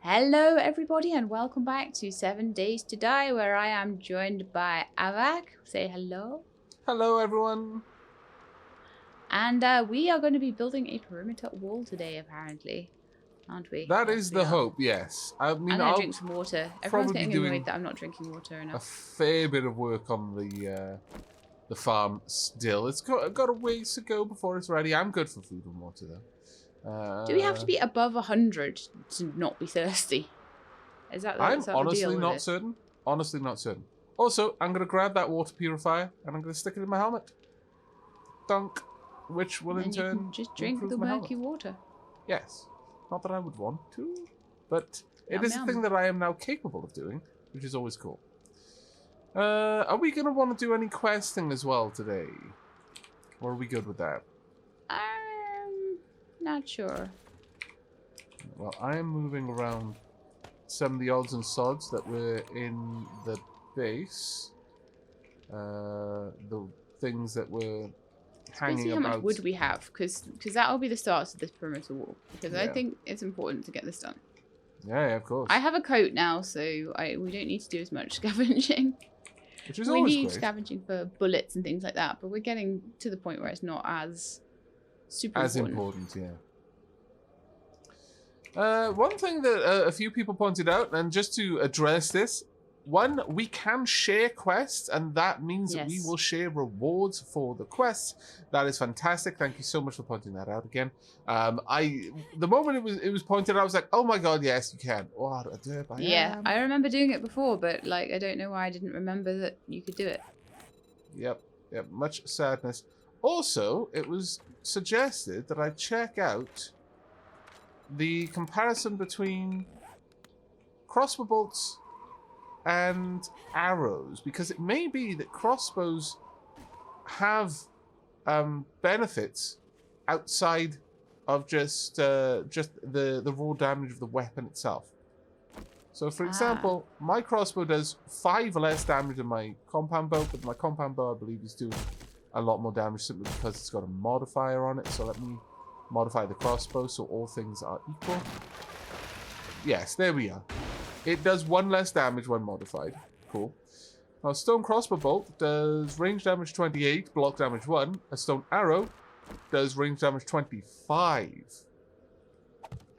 Hello everybody and welcome back to 7 Days to Die, where I am joined by Aavak. Say hello. Hello everyone. And we are going to be building a perimeter wall today, apparently. Aren't we? That Yes, is we the are. hope, yes. I mean, I'm going I'll to drink some water. Everyone's probably getting be doing annoyed that I'm not drinking water a enough. fair bit of work on the farm still. It's got a ways to go before it's ready. I'm good for food and water though. Do we have to be above 100 to not be thirsty? Is that I'm the honestly deal not with it? certain. Honestly not certain. Also, I'm going to grab that water purifier and I'm going to stick it in my helmet. Dunk. Which will in And you turn can just drink improve the my murky helmet. water. Yes. Not that I would want to, but it Yum, is a yum. thing that I am now capable of doing, which is always cool. Are we going to want to do any questing as well today? Or are we good with that? Not sure. Well, I am moving around some of the odds and sods that were in the base. The things that were hanging See how about. much wood we have, because that'll be the start of this perimeter wall. Because I Yeah. think it's important to get this done. Yeah, of course. I have a coat now, so we don't need to do as much scavenging. Which is We always need great. scavenging for bullets and things like that, but we're getting to the point where it's not as super important. Yeah. One thing that a few people pointed out, and just to address this, one, we can share quests, and that means that we Yes. will share rewards for the quests. That is fantastic. Thank you so much for pointing that out again. The moment it was pointed out, I was like, oh my god, yes, you can. What a derp I Yeah, am. I remember doing it before, but like I don't know why I didn't remember that you could do it. Yep, much sadness. Also, it was suggested that I check out the comparison between crossbow bolts and arrows, because it may be that crossbows have benefits outside of just the raw damage of the weapon itself. So, for example, my crossbow does 5 less damage than my compound bow, but my compound bow, I believe, is doing a lot more damage simply because it's got a modifier on it. So let me modify the crossbow so all things are equal. Yes, there we are. It does 1 less damage when modified. Cool. Now, a stone crossbow bolt does range damage 28, block damage 1. A stone arrow does range damage 25.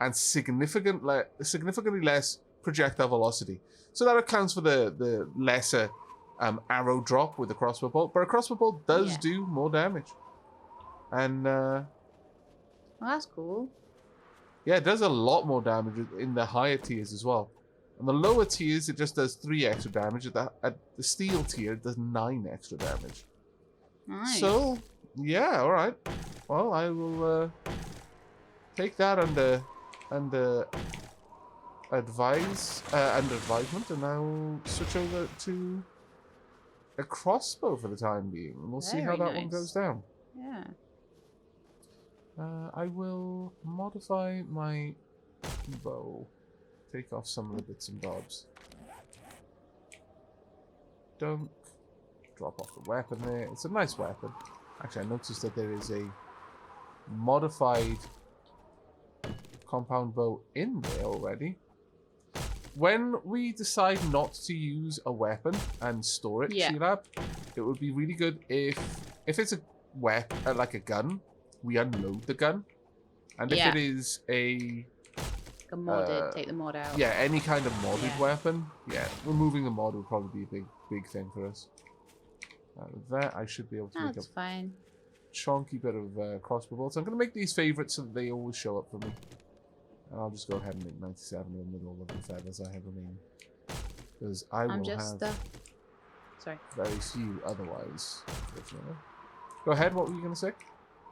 And significantly less projectile velocity. So that accounts for the lesser arrow drop with the crossbow bolt. But a crossbow bolt does do more damage. And, well, that's cool. yeah, it does a lot more damage in the higher tiers as well. On the lower tiers, it just does 3 extra damage. At the steel tier, it does 9 extra damage. Nice. So, yeah, alright. Well, I will take that under advisement, and I'll switch over to a crossbow for the time being. And we'll see how that one goes down. Yeah. I will modify my bow. Take off some of the bits and bobs. Dunk. Drop off the weapon there. It's a nice weapon. Actually, I noticed that there is a modified compound bow in there already. When we decide not to use a weapon and store it, Sheelab, it would be really good if it's a weapon, like a gun, we unload the gun. And if it is a modded, take the mod out. Yeah, any kind of modded weapon. Yeah, removing the mod would probably be a big thing for us. With that, I should be able to make a chonky bit of crossbow bolts. I'm going to make these favorites so that they always show up for me. And I'll just go ahead and make 97 in the middle of the feathers I have remaining. Because I will have very few otherwise, unfortunately. Go ahead, what were you going to say?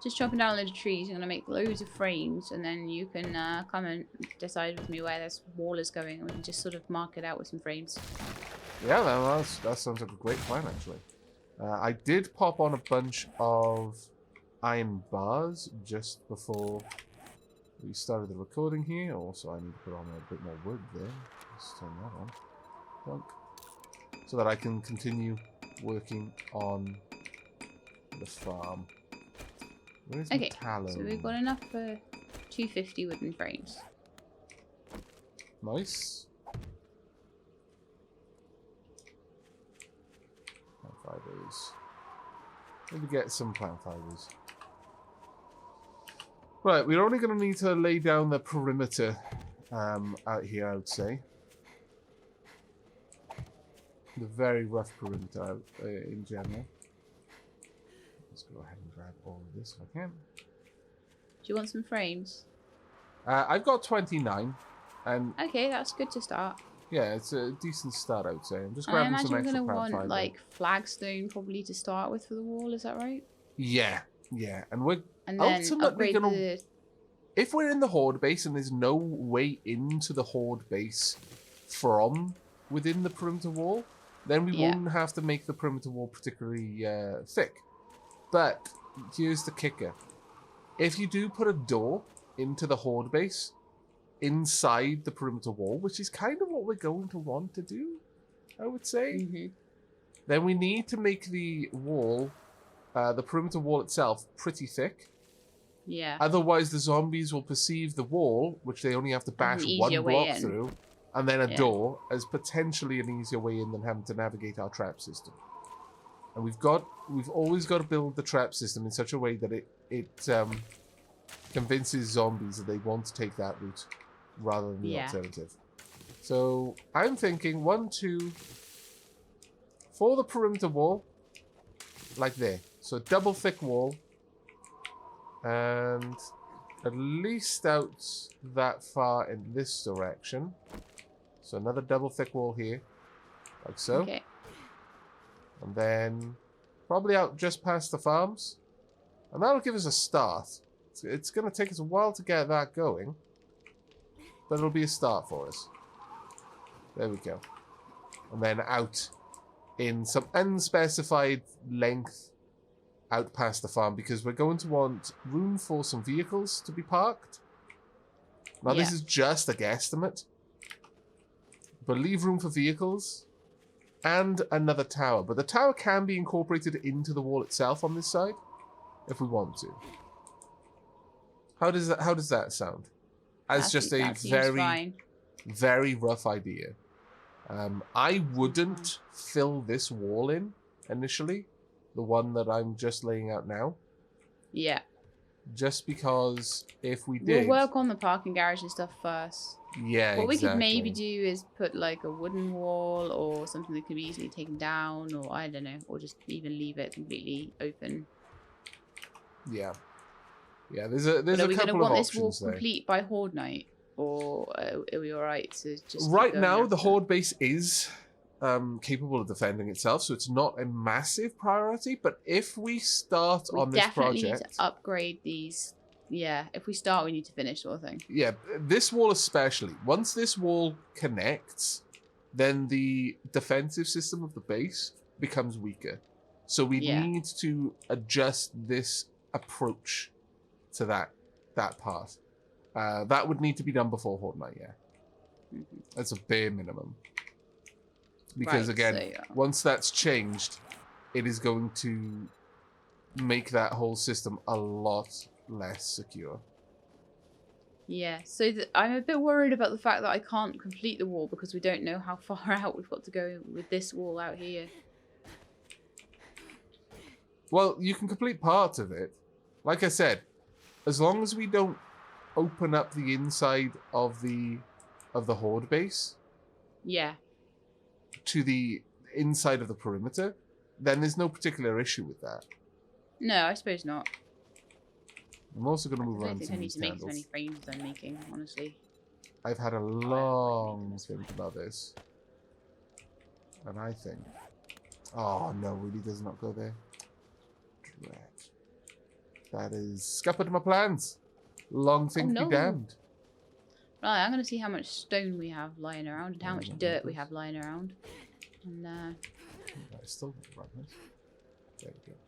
Just chopping down a load of trees. I'm going to make loads of frames, and then you can come and decide with me where this wall is going, and we can just sort of mark it out with some frames. Yeah, that sounds like a great plan, actually. I did pop on a bunch of iron bars just before we started the recording here. Also, I need to put on a bit more wood there. Let's turn that on. Dunk. So that I can continue working on the farm. Where's so we've got enough for 250 wooden frames. Nice. Plant fibers. Maybe get some plant fibers. Right, we're only going to need to lay down the perimeter out here, I would say. The very rough perimeter out, in general. Let's go ahead and grab all of this if I can. Do you want some frames? I've got 29. And Okay, that's good to start. yeah, it's a decent start, I would say. I'm just I grabbing imagine some we're extra going to plant want fiber. like flagstone probably to start with for the wall, is that right? Yeah, yeah. And we're And then ultimately upgrade going to... the... If we're in the horde base and there's no way into the horde base from within the perimeter wall, then we won't have to make the perimeter wall particularly thick. But here's the kicker. If you do put a door into the horde base inside the perimeter wall, which is kind of what we're going to want to do, I would say, then we need to make the wall, the perimeter wall itself, pretty thick. Yeah. Otherwise, the zombies will perceive the wall, which they only have to bash one block through, and then a door as potentially an easier way in than having to navigate our trap system. And we've always got to build the trap system in such a way that it convinces zombies that they want to take that route rather than the alternative. So I'm thinking 1, 2 for the perimeter wall, like there. So double thick wall. And at least out that far in this direction. So another double thick wall here. Like so. Okay. And then probably out just past the farms. And that'll give us a start. It's going to take us a while to get that going. But it'll be a start for us. There we go. And then out in some unspecified length out past the farm, because we're going to want room for some vehicles to be parked. Now, this is just a guesstimate. But leave room for vehicles and another tower. But the tower can be incorporated into the wall itself on this side if we want to. How does that sound? As just a very rough idea. I wouldn't fill this wall in initially. The one that I'm just laying out now. Yeah. Just because if we did... We'll work on the parking garage and stuff first. Yeah, What we could maybe do is put like a wooden wall or something that could be easily taken down, or I don't know, or just even leave it completely open. Yeah. Yeah, there's a couple of options there. Are we going to want this wall complete by horde night? Or are we alright to just... Right now, the horde base is... capable of defending itself, so it's not a massive priority. But if we start on this project, we definitely need to upgrade these. Yeah, if we start, we need to finish, sort of thing. Yeah, this wall especially. Once this wall connects, then the defensive system of the base becomes weaker. So we need to adjust this approach to that part. That would need to be done before Horde Night. Yeah, that's a bare minimum. Because again, once that's changed, it is going to make that whole system a lot less secure. Yeah, so I'm a bit worried about the fact that I can't complete the wall because we don't know how far out we've got to go with this wall out here. Well, you can complete part of it. Like I said, as long as we don't open up the inside of the horde base. Yeah. To the inside of the perimeter, then there's no particular issue with that. No, I suppose not. I'm also going to move on. I don't think I need to make as many frames as I'm making, honestly. I've had a long think about this. And I think... Oh, no, really does not go there. Dread. That is scuppered my plans. Long thing be damned. Right, I'm going to see how much stone we have lying around and how much dirt we have lying around. And, I still run this. There we go.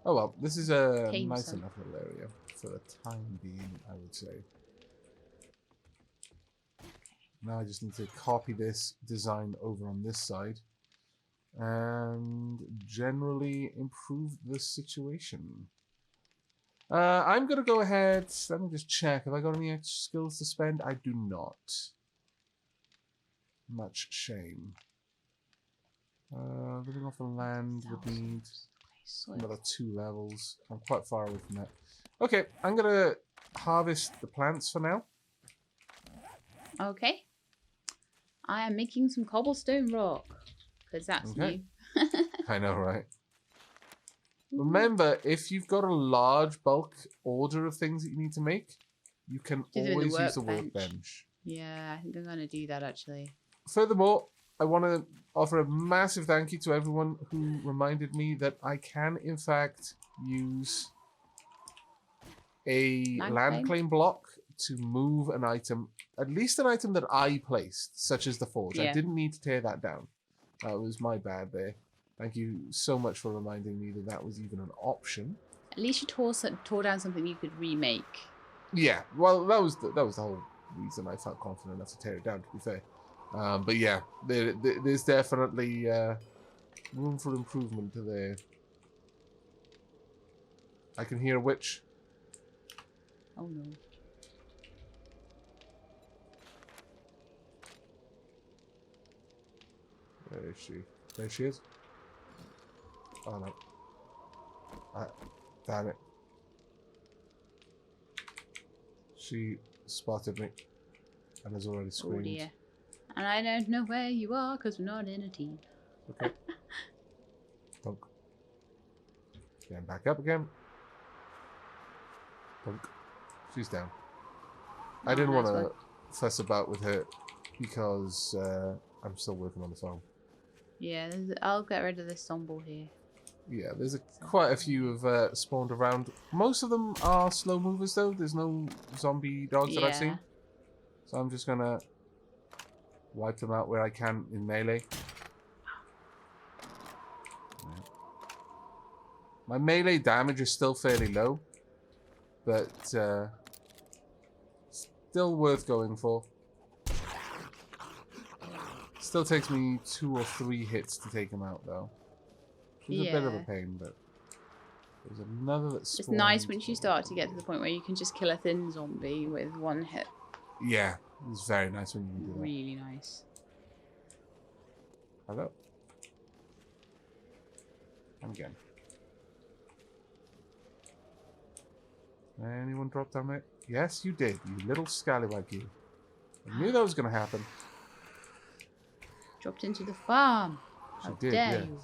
Oh well, this is a nice enough little area for the time being, I would say. Now I just need to copy this design over on this side and generally improve the situation. I'm going to go ahead, let me just check. Have I got any extra skills to spend? I do not. much shame. Living off the land would need another 2 levels. I'm quite far away from that. Okay, I'm gonna harvest the plants for now. Okay. I am making some cobblestone rock. Because that's new. I know, right? Remember, if you've got a large bulk order of things that you need to make, you can always use the workbench. Yeah, I think I'm going to do that actually. Furthermore, I want to offer a massive thank you to everyone who reminded me that I can, in fact, use a land claim block to move an item, at least an item that I placed, such as the forge. I didn't need to tear that down. That was my bad there. Thank you so much for reminding me that that was even an option. At least you tore down something you could remake. Yeah, well, that was the whole reason I felt confident enough to tear it down, to be fair. But yeah, there's definitely room for improvement there. I can hear a witch. Oh no. Where is she? There she is. Oh no. Damn it. She spotted me and has already screamed. Oh dear. And I don't know where you are because we're not in a team. Okay. Punk. Getting back up again. Punk. She's down. I didn't want to fuss about with her because I'm still working on the phone. Yeah, I'll get rid of this zombie here. Yeah, there's quite a few have spawned around. Most of them are slow movers though. There's no zombie dogs that I've seen. So I'm just gonna wipe them out where I can in melee. My melee damage is still fairly low, but still worth going for. Still takes me 2 or 3 hits to take him out though. It's a bit of a pain, but there's another that's. It's nice once you start to get to the point where you can just kill a thin zombie with 1 hit. Yeah, it's very nice when you can do that. Really nice. Hello. And again. Anyone drop down there? Yes, you did, you little scallywag you. I knew that was going to happen. Dropped into the farm. She did, yeah. You.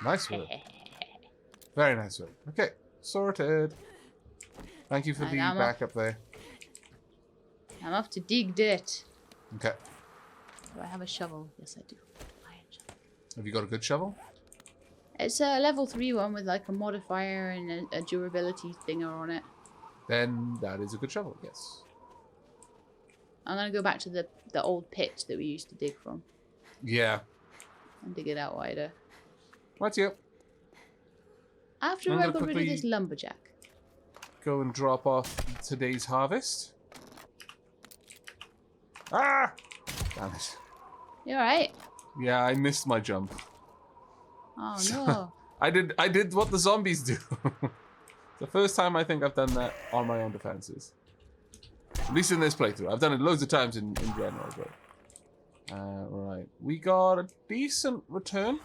Nice work. Very nice work. Okay, sorted. Thank you for the backup there. I'm off to dig dirt. Okay. Do I have a shovel? Yes, I do. Iron shovel. Have you got a good shovel? It's a level 3 one with like a modifier and a durability thinger on it. Then that is a good shovel, yes. I'm going to go back to the old pit that we used to dig from. Yeah. And dig it out wider. What's up? After I got rid of this lumberjack. Go and drop off today's harvest. Ah! Damn it. You alright? Yeah, I missed my jump. Oh no. I did what the zombies do. The first time I think I've done that on my own defenses. At least in this playthrough. I've done it loads of times in general, but... right. We got a decent return.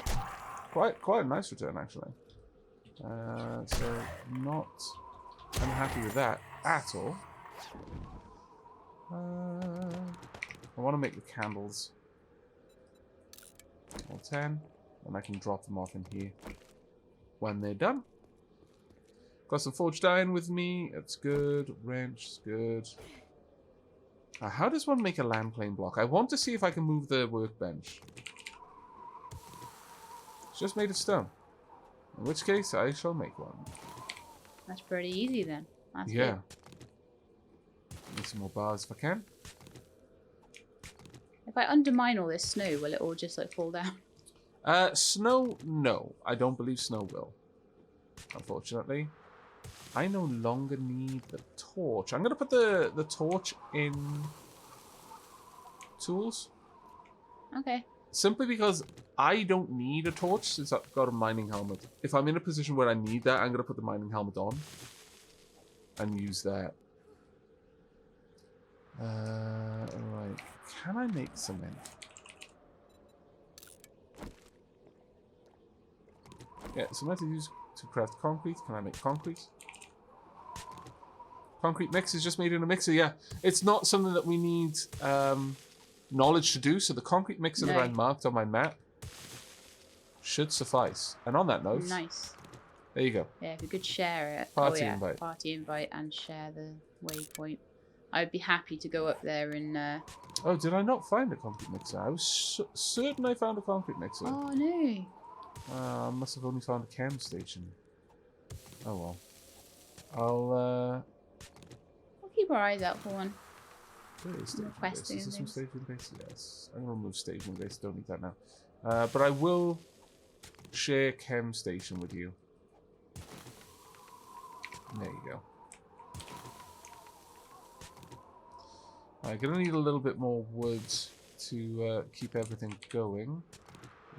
Quite a nice return, actually. So, not unhappy with that at all. I want to make the candles. All 10. And I can drop them off in here when they're done. Got some forged iron with me. That's good. Wrench is good. How does one make a land claim block? I want to see if I can move the workbench. It's just made of stone. In which case, I shall make one. That's pretty easy then. That's yeah. Good. Need some more bars if I can. If I undermine all this snow, will it all just like fall down? Snow, no. I don't believe snow will. Unfortunately. I no longer need the torch. I'm going to put the torch in tools. Okay. Simply because I don't need a torch since I've got a mining helmet. If I'm in a position where I need that, I'm going to put the mining helmet on and use that. can I make cement? Yeah, cement is used to craft concrete. Can I make concrete? Concrete mix is just made in a mixer. Yeah, it's not something that we need knowledge to do. So the concrete mixer that I marked on my map should suffice. And on that note, nice. There you go. Yeah, if you could share it. Party invite. Party invite and share the waypoint. I'd be happy to go up there and. Oh, did I not find a concrete mixer? I was certain I found a concrete mixer. Oh no. I must have only found a chem station. Oh well. I'll keep our eyes out for one. Requesting is this from staging base? Yes. I'm gonna remove staging base. Don't need that now. But I will share chem station with you. There you go. I'm gonna need a little bit more wood to keep everything going.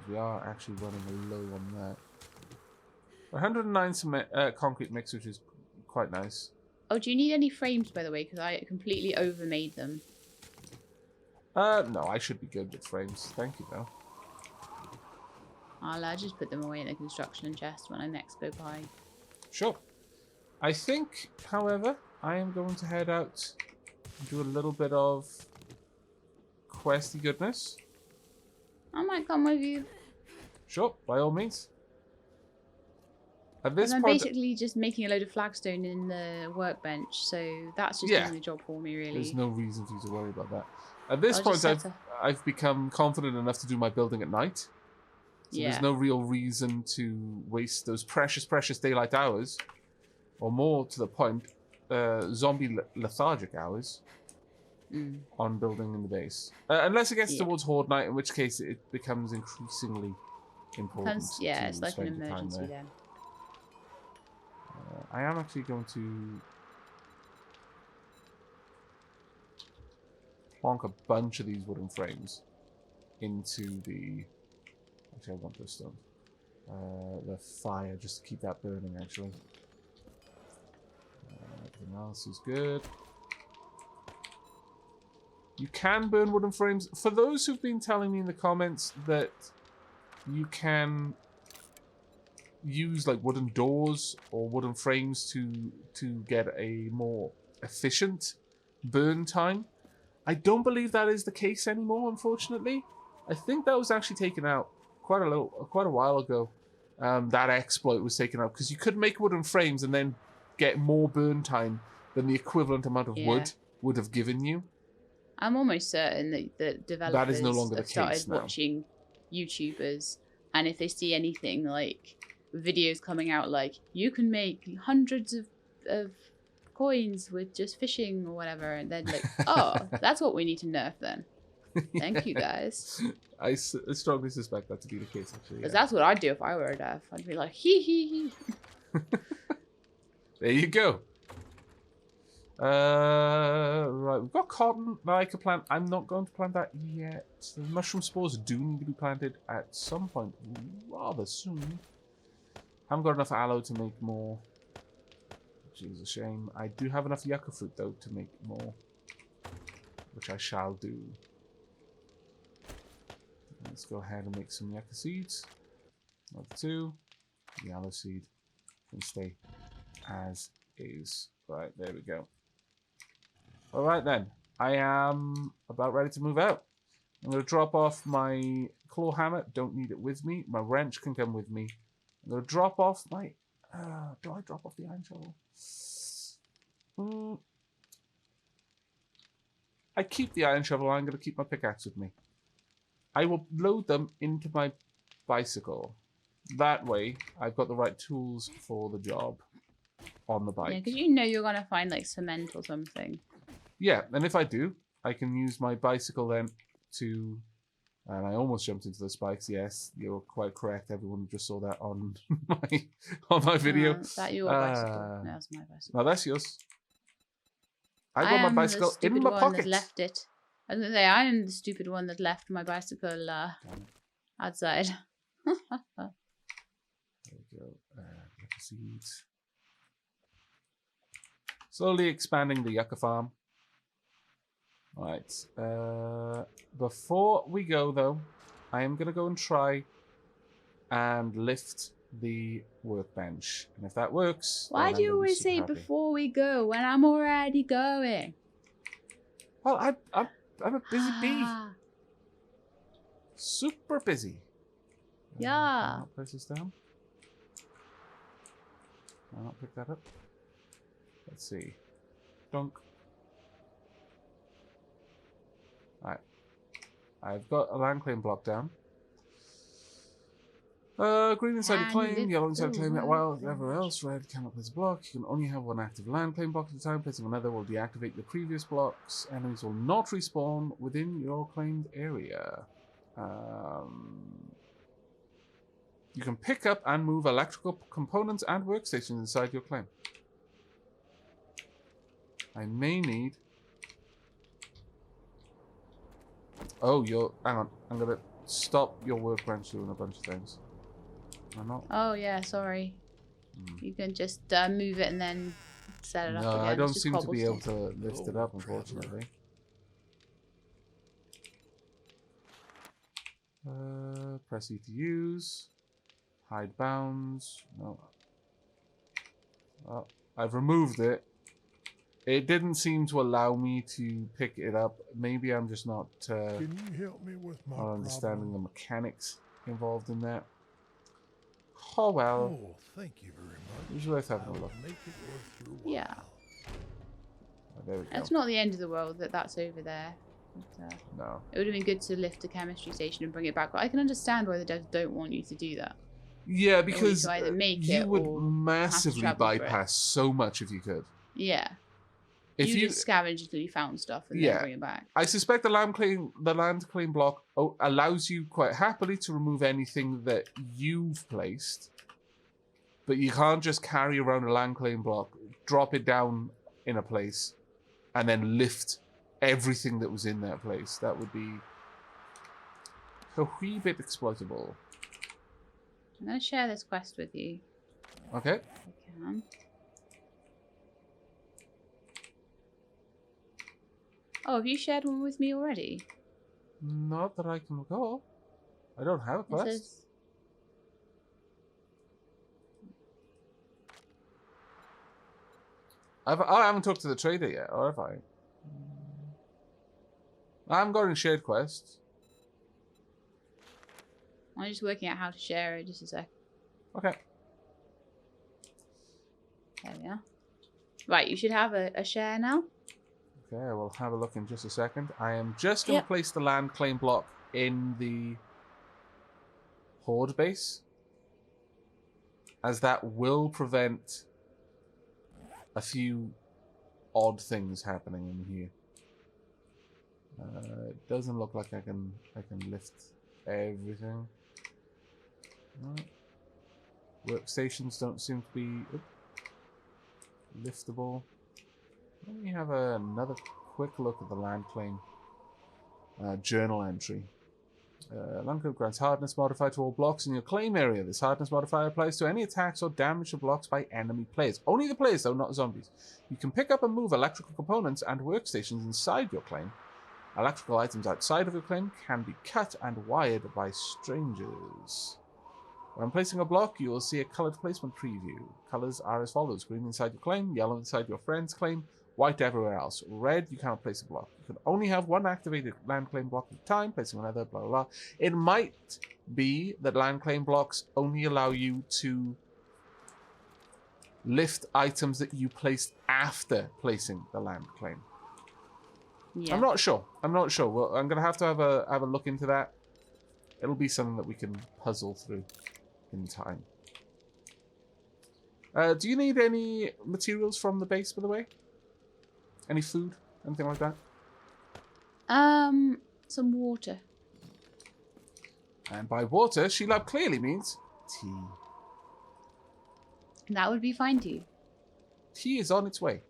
We are actually running low on that. 109 cement, concrete mix, which is quite nice. Oh, do you need any frames, by the way? Because I completely overmade them. No, I should be good with frames. Thank you, though. I'll just put them away in the construction chest when I next go by. Sure. I think, however, I am going to head out and do a little bit of questy goodness. I might come with you. Sure, by all means. At this I'm point, basically just making a load of flagstone in the workbench, so that's just doing the job for me, really. There's no reason for you to worry about that. At this point, I've become confident enough to do my building at night. So there's no real reason to waste those precious, precious daylight hours, or more to the point, zombie lethargic hours on building in the base. Unless it gets towards Horde night, in which case it becomes increasingly important. It's like an emergency then. I am actually going to plonk a bunch of these wooden frames into the... Actually, I want this stone. The fire, just to keep that burning, actually. Everything else is good. You can burn wooden frames. For those who've been telling me in the comments that you can use like wooden doors or wooden frames to get a more efficient burn time, I don't believe that is the case anymore, unfortunately. I think that was actually taken out quite a while ago. That exploit was taken out because you could make wooden frames and then get more burn time than the equivalent amount of wood would have given you. I'm almost certain that the developers that is no longer have started watching YouTubers, and if they see anything like videos coming out like you can make hundreds of coins with just fishing or whatever, and then like, oh, that's what we need to nerf then. Thank you guys. I strongly suspect that to be the case, actually. Because that's what I'd do if I were a nerf. I'd be like, hee hee hee. There you go. Right, we've got cotton that I could plant. I'm not going to plant that yet. The mushroom spores do need to be planted at some point rather soon. Haven't got enough aloe to make more, which is a shame. I do have enough yucca fruit though to make more, which I shall do. Let's go ahead and make some yucca seeds. Another 2. The aloe seed can stay as is. Right, there we go. Alright then, I am about ready to move out. I'm going to drop off my claw hammer, don't need it with me. My wrench can come with me. I'm going to drop off my... do I drop off the iron shovel? I keep the iron shovel, I'm going to keep my pickaxe with me. I will load them into my bicycle. That way, I've got the right tools for the job on the bike. Yeah, because you know you're going to find like cement or something. Yeah, and if I do, I can use my bicycle then to... And I almost jumped into the spikes. Yes, you're quite correct. Everyone just saw that on my video. Is that your bicycle? No, that's my bicycle. No, that's yours. I got my bicycle in my pocket. That left it. I was going to say, I am the stupid one that left my bicycle outside. There we go. Yucca seeds. Slowly expanding the yucca farm. Right. Before we go, though, I am going to go and try and lift the workbench. And if that works, Why then do I'm you going to be always super say happy. before we go when I'm already going? Well, I'm a busy bee. Ah, Super busy. Can I yeah. not place this down? Can I not pick that up? Let's see. Dunk. Alright. I've got a land claim block down. Green inside a Can claim, lift yellow inside a the claim, while everywhere workbench. else, red cannot place a block. You can only have one active land claim block at a time. Placing another will deactivate the previous blocks. Enemies will not respawn within your claimed area. You can pick up and move electrical components and workstations inside your claim. I may need... Oh, hang on. I'm going to stop your workbench doing a bunch of things. Am I not? Oh yeah, sorry. You can just move it and then set it up No, again. I don't It's just seem to be able cobblestone. to lift it up, unfortunately. Press E to use. Hide bounds. No. Oh, I've removed it. It didn't seem to allow me to pick it up. Maybe I'm just not Can you help me with my understanding the problem? mechanics involved in that. Oh well. Oh, thank you very much. It's worth having a I'll look. make it worth your while. Yeah. Oh, there we go. It's not the end of the world that's over there. But, No. it would have been good to lift the chemistry station and bring it back. But I can understand why the devs don't want you to do that. Yeah, They want you because to either make you it would or massively travel for it. bypass so much if you could. Yeah. If you just scavenge until you found stuff and then bring it back. I suspect the land claim block allows you quite happily to remove anything that you've placed, but you can't just carry around a land claim block, drop it down in a place, and then lift everything that was in that place. That would be a wee bit exploitable. I'm going to share this quest with you. Okay. If I can. Oh, have you shared one with me already? Not that I can recall. I don't have a It quest. says... I haven't talked to the trader yet, or have I? I haven't got any shared quests. I'm just working out how to share it. Just a sec. Okay. There we are. Right, you should have a share now. Okay, I will have a look in just a second. I am just going to place the land claim block in the horde base, as that will prevent a few odd things happening in here. It doesn't look like I can lift everything. Right. Workstations don't seem to be liftable. Let me have another quick look at the land claim journal entry. Land claim grants hardness modifier to all blocks in your claim area. This hardness modifier applies to any attacks or damage to blocks by enemy players. Only the players, though, not zombies. You can pick up and move electrical components and workstations inside your claim. Electrical items outside of your claim can be cut and wired by strangers. When placing a block, you will see a colored placement preview. Colors are as follows: green inside your claim, yellow inside your friend's claim, white everywhere else. Red, you cannot place a block. You can only have one activated land claim block at a time, placing another, blah, blah, blah. It might be that land claim blocks only allow you to lift items that you placed after placing the land claim. Yeah. I'm not sure. Well, I'm going to have a look into that. It'll be something that we can puzzle through in time. Do you need any materials from the base, by the way? Any food? Anything like that? Some water. And by water, Sheilab clearly means tea. That would be fine too. Tea is on its way.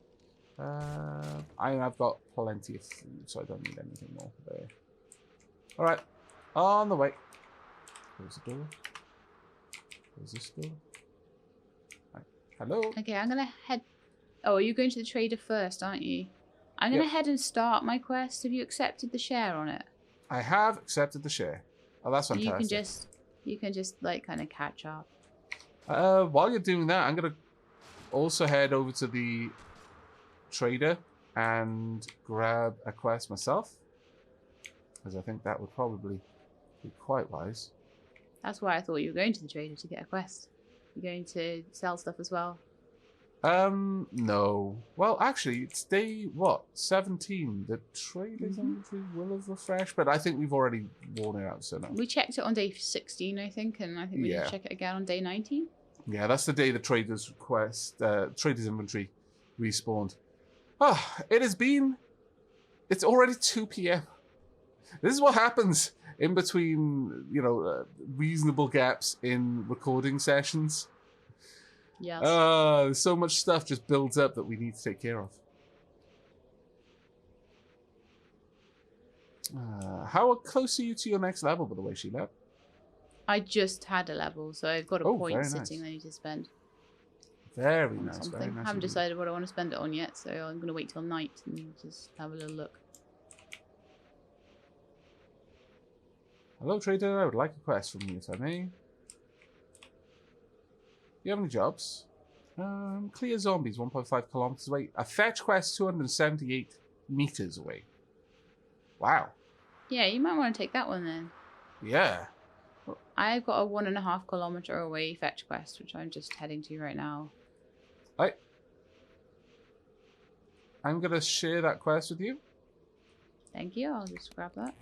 I've got plenty of food, so I don't need anything more there. Alright, on the way. Close the door. Close this door. Right. Hello? Okay, I'm gonna head... Oh, are you going to the trader first, aren't you? I'm going to head and start my quest. Have you accepted the share on it? I have accepted the share. Oh, that's fantastic. You can just like kind of catch up. While you're doing that, I'm gonna also head over to the trader and grab a quest myself, because I think that would probably be quite wise. That's why I thought you were going to the trader to get a quest. You're going to sell stuff as well. No. Well, actually, it's day, 17. The trader's inventory will have refreshed, but I think we've already worn it out, so no. We checked it on day 16, I think, and I think we need to check it again on day 19. Yeah, that's the day the trader's trader's inventory respawned. Ah, it's already 2 p.m. This is what happens in between, reasonable gaps in recording sessions. Yes. So much stuff just builds up that we need to take care of. How close are you to your next level, by the way, Sheila? I just had a level, so I've got a point sitting I need to spend. Very nice. Something. Very nice. I haven't decided what I want to spend it on yet, so I'm going to wait till night and just have a little look. Hello, trader. I would like a quest from you, if I may. Do you have any jobs? Clear zombies 1.5 kilometers away. A fetch quest 278 meters away. Wow. Yeah, you might want to take that one then. Yeah. I've got a 1.5 kilometer away fetch quest, which I'm just heading to right now. I'm going to share that quest with you. Thank you. I'll just grab that.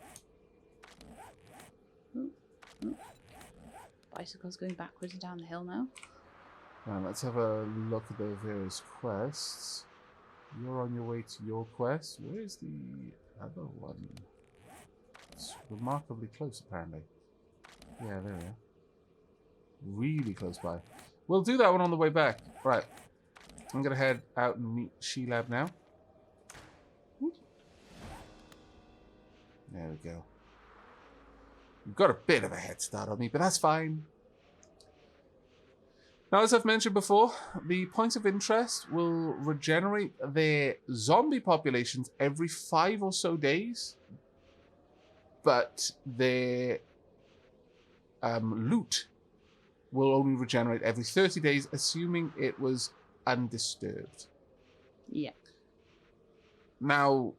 Ooh, ooh. Bicycle's going backwards and down the hill now. Right, let's have a look at the various quests. You're on your way to your quest. Where's the other one? It's remarkably close, apparently. Yeah, there we are. Really close by. We'll do that one on the way back. Right. I'm going to head out and meet She-Lab now. There we go. You've got a bit of a head start on me, but that's fine. Now, as I've mentioned before, the points of interest will regenerate their zombie populations every 5 or so days, but their loot will only regenerate every 30 days, assuming it was undisturbed. Yeah. Now,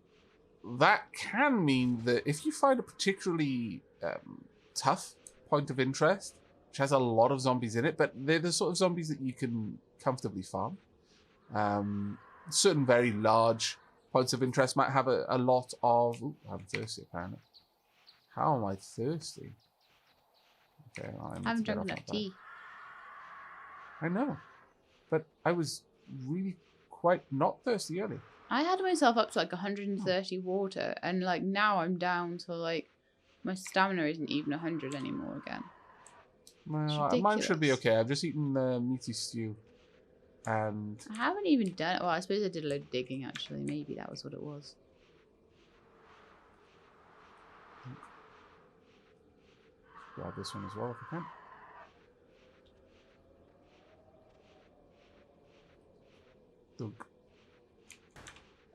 that can mean that if you find a particularly tough point of interest, which has a lot of zombies in it, but they're the sort of zombies that you can comfortably farm. Certain very large points of interest might have a lot of... Ooh, I'm thirsty, apparently. How am I thirsty? Okay, well, I haven't drunk enough tea. I know, but I was really quite not thirsty earlier. I had myself up to like 130 water, and like now I'm down to like my stamina isn't even 100 anymore again. Well, mine should be okay. I've just eaten the meaty stew, and I haven't even done it. Well, I suppose I did a load of digging actually. Maybe that was what it was. Grab this one as well if I can. Dunk.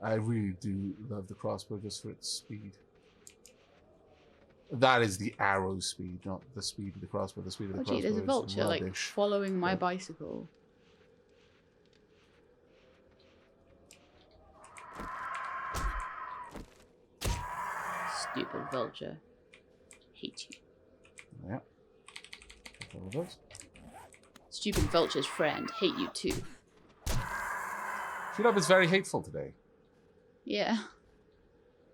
I really do love the crossbow just for its speed. That is the arrow speed, not the speed of the crossbow. The speed of the crossbow there's a vulture is like following my bicycle. Stupid vulture. Hate you. Yeah. All of those. Stupid vulture's friend. Hate you too. She-Lab is very hateful today. Yeah.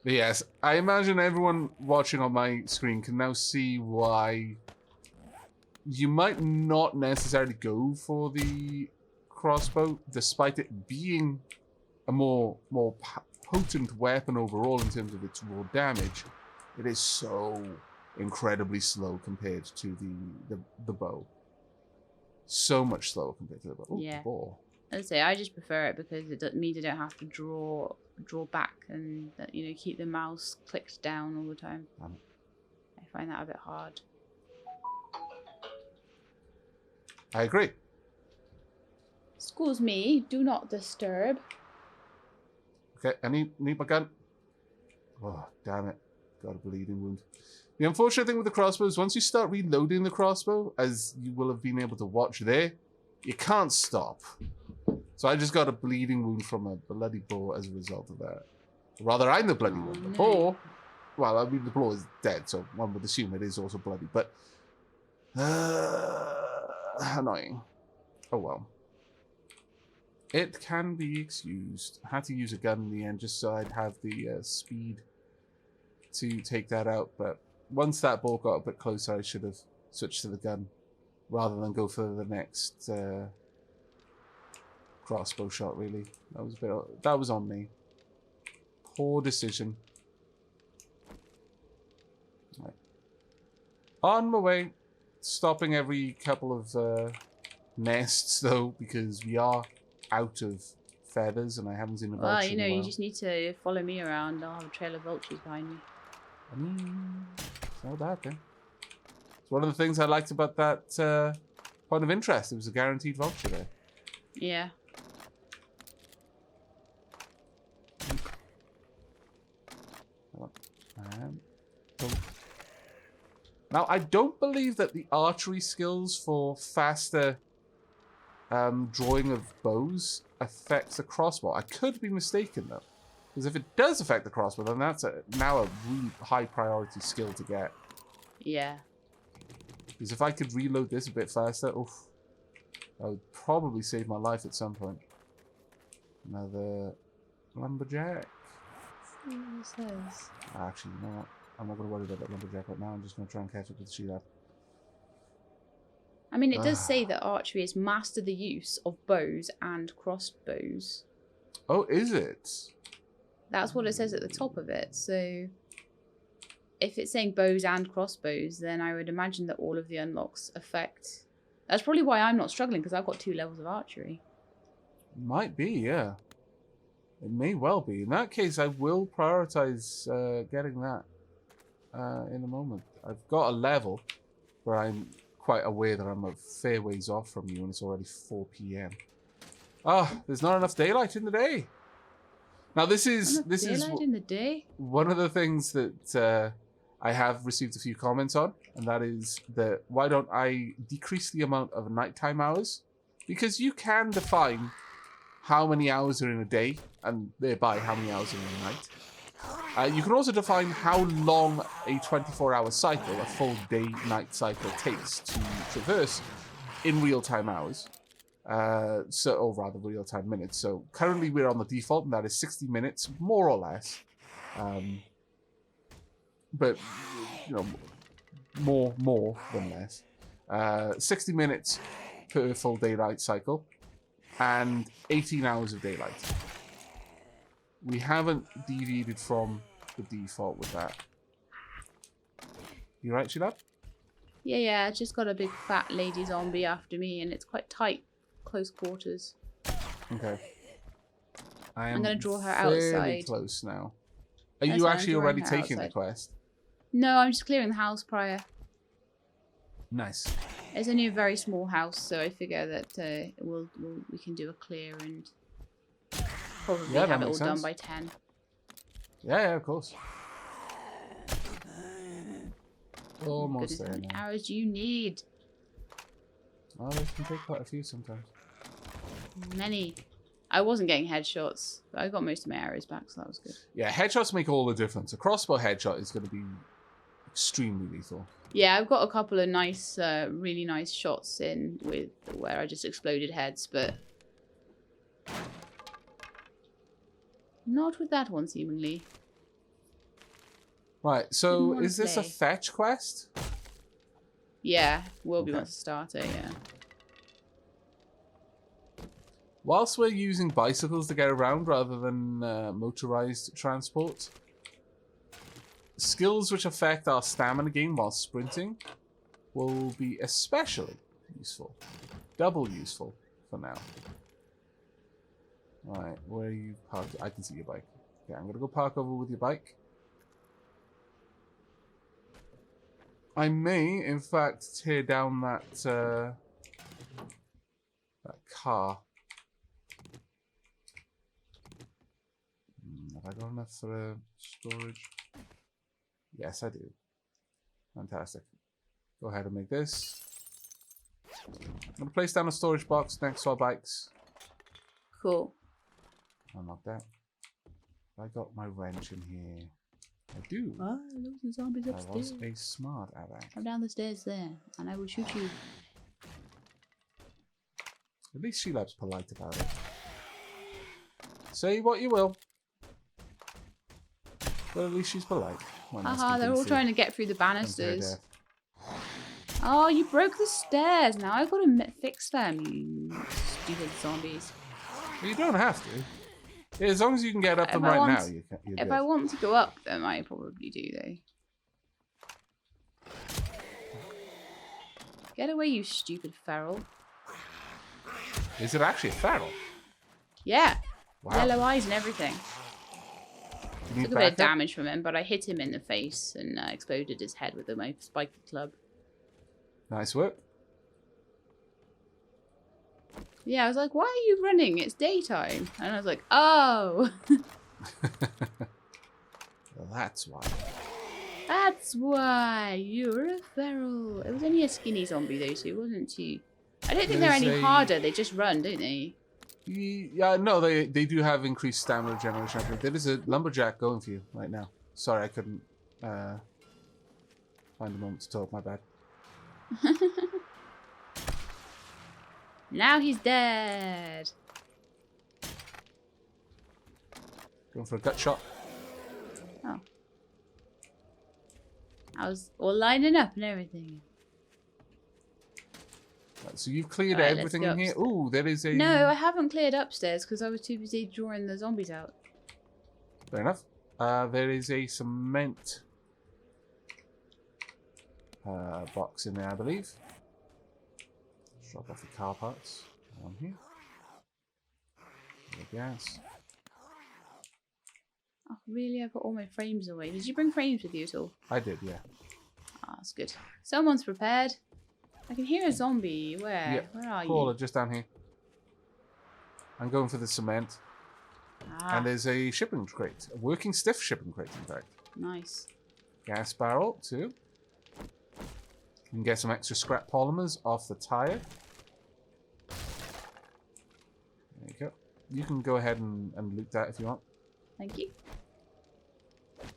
But yes, I imagine everyone watching on my screen can now see why you might not necessarily go for the crossbow, despite it being a more potent weapon overall in terms of its raw damage. It is so incredibly slow compared to the bow. So much slower compared to the bow. Ooh, yeah. The ball. I'd say I just prefer it because it means I don't have to draw back and keep the mouse clicked down all the time. I find that a bit hard. I agree. Excuse me, do not disturb. Okay, I need my gun. Oh, damn it. Got a bleeding wound. The unfortunate thing with the crossbow is once you start reloading the crossbow, as you will have been able to watch there, you can't stop. So I just got a bleeding wound from a bloody boar as a result of that. Rather, I'm the bloody one. The boar, well, I mean, the boar is dead, so one would assume it is also bloody, but... annoying. Oh, well. It can be excused. I had to use a gun in the end just so I'd have the speed to take that out, but once that boar got a bit closer, I should have switched to the gun rather than go for the next crossbow shot, really. That was on me. Poor decision. Right. On my way. Stopping every couple of nests, though, because we are out of feathers and I haven't seen a vulture Well, you know, in a you while. just need to follow me around. I'll have a trail of vultures behind me. I mean, it's not bad then. It's one of the things I liked about that point of interest. It was a guaranteed vulture there. Yeah. Now, I don't believe that the archery skills for faster drawing of bows affects the crossbow. I could be mistaken, though. Because if it does affect the crossbow, then that's now a really high priority skill to get. Yeah. Because if I could reload this a bit faster, oof, that would probably save my life at some point. Another lumberjack. What it says. Actually, you know what? I'm not going to worry about that lumberjack right now. I'm just going to try and catch up with the sheep. I mean, it does say that archery is master the use of bows and crossbows. Oh, is it? That's what it says at the top of it. So if it's saying bows and crossbows, then I would imagine that all of the unlocks affect... That's probably why I'm not struggling, because I've got 2 levels of archery. Might be, yeah. It may well be. In that case, I will prioritize getting that in a moment. I've got a level where I'm quite aware that I'm a fair ways off from you, and it's already 4 p.m. Ah, there's not enough daylight in the day. Now, this is in the day. One of the things that I have received a few comments on, and that is that why don't I decrease the amount of nighttime hours? Because you can define how many hours are in a day, and thereby how many hours are in a night. You can also define how long a 24-hour cycle, a full day-night cycle, takes to traverse in real-time hours. Or rather, real-time minutes. So currently we're on the default, and that is 60 minutes, more or less. But, you know, more than less. 60 minutes per full daylight cycle, and 18 hours of daylight. We haven't deviated from the default with that. You right, Sheila? Yeah, I just got a big fat lady zombie after me, and it's quite tight, close quarters. Okay. I'm going to draw her fairly outside. Close now. Are That's you fine, actually I'm drawing already her taking the outside. quest? No, I'm just clearing the house prior. Nice. It's only a very small house, so I figure that we can do a clear and probably Yeah, that have it all makes done sense. by 10. Yeah, of course. Goodness, Almost there how many now. hours do you need? Oh, they can take quite a few sometimes. Many. I wasn't getting headshots, but I got most of my arrows back, so that was good. Yeah, headshots make all the difference. A crossbow headshot is going to be extremely lethal. Yeah, I've got a couple of nice, really nice shots in with where I just exploded heads, but not with that one, seemingly. Right, so Didn't wanna is this a play. fetch quest? Yeah, will be Okay. once I start it, yeah. Whilst we're using bicycles to get around rather than motorized transport, skills which affect our stamina gain while sprinting will be especially useful. Double useful for now. Right, where are you parked? I can see your bike. Okay, I'm going to go park over with your bike. I may, in fact, tear down that car. Have I got enough storage? Yes, I do. Fantastic. Go ahead and make this. I'm going to place down a storage box next to our bikes. Cool. Unlock that. I got my wrench in here. I do. Oh, those are zombies I upstairs. was a smart Aavak. Come down the stairs there, and I will shoot you. At least Sheilab's polite about it. Say what you will. But at least she's polite. Haha, they're all trying to get through the banisters. Oh, you broke the stairs. Now I've got to fix them, you stupid zombies. Well, you don't have to. Yeah, as long as you can get up them right now, you can. If I want to go up them, I probably do, though. Get away, you stupid feral. Is it actually a feral? Yeah. Wow. Yellow eyes and everything. You Took a bit of damage from him, but I hit him in the face and exploded his head with my spiky club. Nice work. Yeah, I was like, why are you running? It's daytime. And I was like, oh. Well, that's why. That's why you're a feral. It was only a skinny zombie, though, so it wasn't too... I don't think they're any harder. They just run, don't they? Yeah, no, they do have increased stamina regeneration. There is a lumberjack going for you right now. Sorry, I couldn't find a moment to talk. My bad. Now he's dead. Going for a gut shot. Oh. I was all lining up and everything. Right, so you've cleared Right, everything in here. Ooh, there is a... No, I haven't cleared upstairs because I was too busy drawing the zombies out. Fair enough. There is a cement box in there, I believe. Drop off the car parts. On here. The gas. Oh, really? I put all my frames away. Did you bring frames with you at all? I did, yeah. Ah, that's good. Someone's prepared. I can hear a zombie. Where? Yeah. Where are Paula, you? just down here. I'm going for the cement. Ah, And there's a shipping crate. A working stiff shipping crate, in fact. nice. Gas barrel, too. You can get some extra scrap polymers off the tire. There you go. You can go ahead and loot that if you want. Thank you.